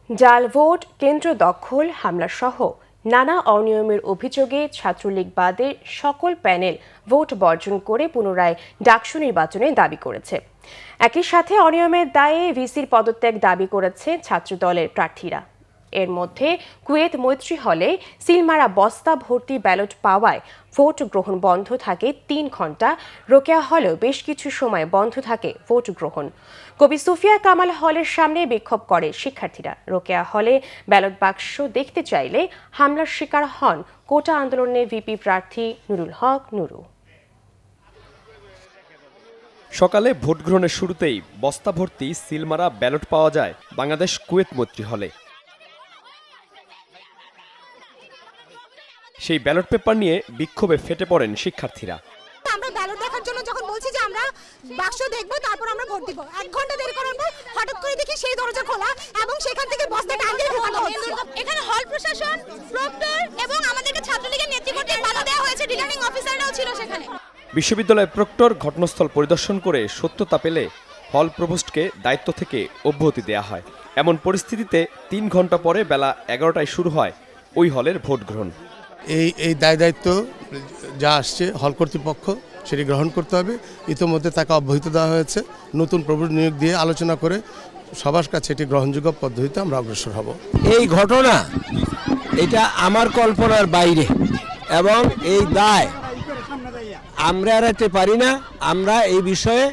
জাল ভোট, কেন্দ্র দখল, হামলাসহ নানা অনিয়মের অভিযোগে ছাত্রলীগ বাদে সকল প্যানেল ভোট বর্জন করে পুনরায় ডাকসু নির্বাচনের দাবি করেছে। একই সাথে অনিয়মের দায়ে ভিসির পদত্যাগ দাবি করেছে ছাত্রদলের প্রার্থীরা। এর মধ্যে কুয়েত মৈত্রী হলে সিলমারা বস্তা ভর্তি ব্যালট পাওয়ায় ভোট গ্রহণ বন্ধ থাকে ৩ ঘণ্টা। রোকেয়া হলেও বেশ কিছু সময় বন্ধ থাকে ভোট গ্রহণ। কবি সুফিয়া কামাল হলের সামনে বিক্ষোভ করে শিক্ষার্থীরা। রোকেয়া হলে ব্যালট বাক্স দেখতে চাইলে হামলার শিকার হন কোটা আন্দোলনের ভিপি প্রার্থী নুরুল হক নুরু। সকালে ভোট গ্রহণের শুরুতেই বস্তা ভর্তি সিলমারা ব্যালট পাওয়া যায় বাংলাদেশ কুয়েত মৈত্রী হলে। সেই ব্যালট পেপার নিয়ে বিক্ষোভে ফেটে পড়েন শিক্ষার্থীরা। আমরা ব্যালট দেখার জন্য যখন বলছি যে আমরা বাক্স দেখব তারপর আমরা ভোট দিব, 1 ঘন্টা দেরি করার পর হঠাৎ করে দেখি সেই দরজা খোলা এবং সেখান থেকে বস্তা টাঙিয়ে ঢোকানো হচ্ছে। এখানে হল প্রশাসন, প্রক্টর এবং আমাদেরকে ছাত্রলীগের নেতৃত্বে বাধা দেওয়া হয়েছে। রিটার্নিং অফিসাররাও ছিল সেখানে। বিশ্ববিদ্যালয়ের প্রক্টর ঘটনাস্থল পরিদর্শন করে সত্যতা পেলে হল প্রভোস্টকে দায়িত্ব থেকে অব্যাহতি দেওয়া হয়। এমন পরিস্থিতিতে 3 ঘণ্টা পরে বেলা 11টায় শুরু হয় ওই হলের ভোট গ্রহণ। এই দায়িত্ব যা আসছে হল কর্তৃপক্ষ সেটি গ্রহণ করতে হবে। ইতিমধ্যে তাকে অব্যাহতি দেওয়া হয়েছে। নতুন প্রভোস্ট নিয়োগ দিয়ে আলোচনা করে সবার কাছে এটি গ্রহণযোগ্য পদ্ধতিতে আমরা অগ্রসর হব। এই ঘটনা এটা আমার কল্পনার বাইরে এবং এই দায় আমরা এড়াতে পারি না। আমরা এই বিষয়ে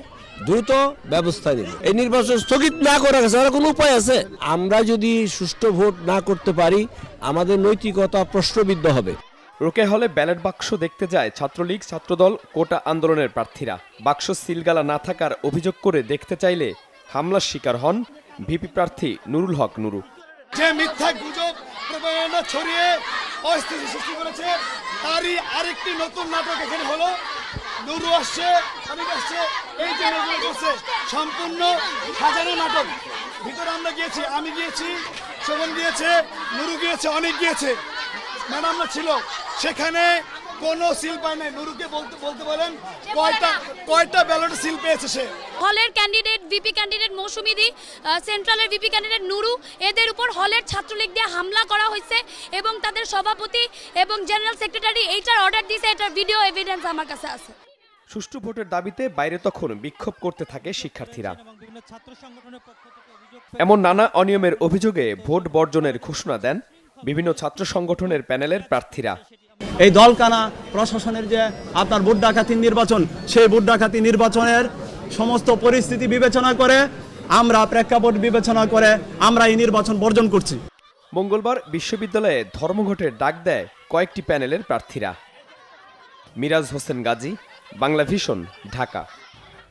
দ্রুত ব্যবস্থা নেব। এই নির্বাচন স্থগিত না করার কোনো উপায় আছে? আমরা যদি সুষ্ঠু ভোট না করতে পারি আমাদের নৈতিকতা প্রশ্নবিদ্ধ হবে। রোকেয়া হলে ব্যালট বাক্স দেখতে যায় ছাত্রলীগ, ছাত্রদল, কোটা আন্দোলনের প্রার্থীরা। বাক্স সিলগালা না থাকার অভিযোগ করে দেখতে চাইলে হামলার শিকার হন ভিপি প্রার্থী নুরুল হক নুরু। যে মিথ্যা গুজব প্রচারণা ছড়িয়ে অস্থিতি সৃষ্টি করেছে তারই আরেকটি নতুন নাটক এখানে হলো। নুরু আসছে, অনেক আসছে, এই যে করছে সম্পূর্ণ সাজানো নাটক। ভিতরে আমরা গিয়েছি, আমি গিয়েছি, শোভন গিয়েছে, নুরু গিয়েছে, অনেক গিয়েছে, ম্যাডামরা ছিল সেখানে। কোনো সিল পায় নাই। নুরুকে বলতে বলেন কয়টা ব্যালট সিল পেয়েছে সে। হলের ক্যান্ডিডেট ভিপি ক্যান্ডিডেট মৌসুমীদি, সেন্ট্রালের ভিপি ক্যান্ডিডেট নুরু, এদের উপর হলের ছাত্রলীগ দিয়ে হামলা করা হয়েছে এবং তাদের সভাপতি এবং জেনারেল সেক্রেটারি এইটার অর্ডার দিয়েছে। এটার ভিডিও এভিডেন্স আমার কাছে আছে। সুষ্ঠু ভোটের দাবিতে বাইরে তখন বিক্ষোভ করতে থাকে শিক্ষার্থীরা। এমন নানা অনিয়মের অভিযোগে ভোট বর্জনের ঘোষণা দেন বিভিন্ন ছাত্র সংগঠনের প্যানেলের প্রার্থীরা। এই দলকানা প্রশাসনের যে আপনার ভোট ডাকাতি নির্বাচন, সেই ভোট ডাকাতি নির্বাচনের সমস্ত পরিস্থিতি বিবেচনা করে আমরা প্রেক্ষাপট বিবেচনা করে আমরা এই নির্বাচন বর্জন করছি। মঙ্গলবার বিশ্ববিদ্যালয়ে ধর্মঘটের ডাক দেয় কয়েকটি প্যানেলের প্রার্থীরা। মিরাজ হোসেন গাজী, বাংলা ভিশন, ঢাকা।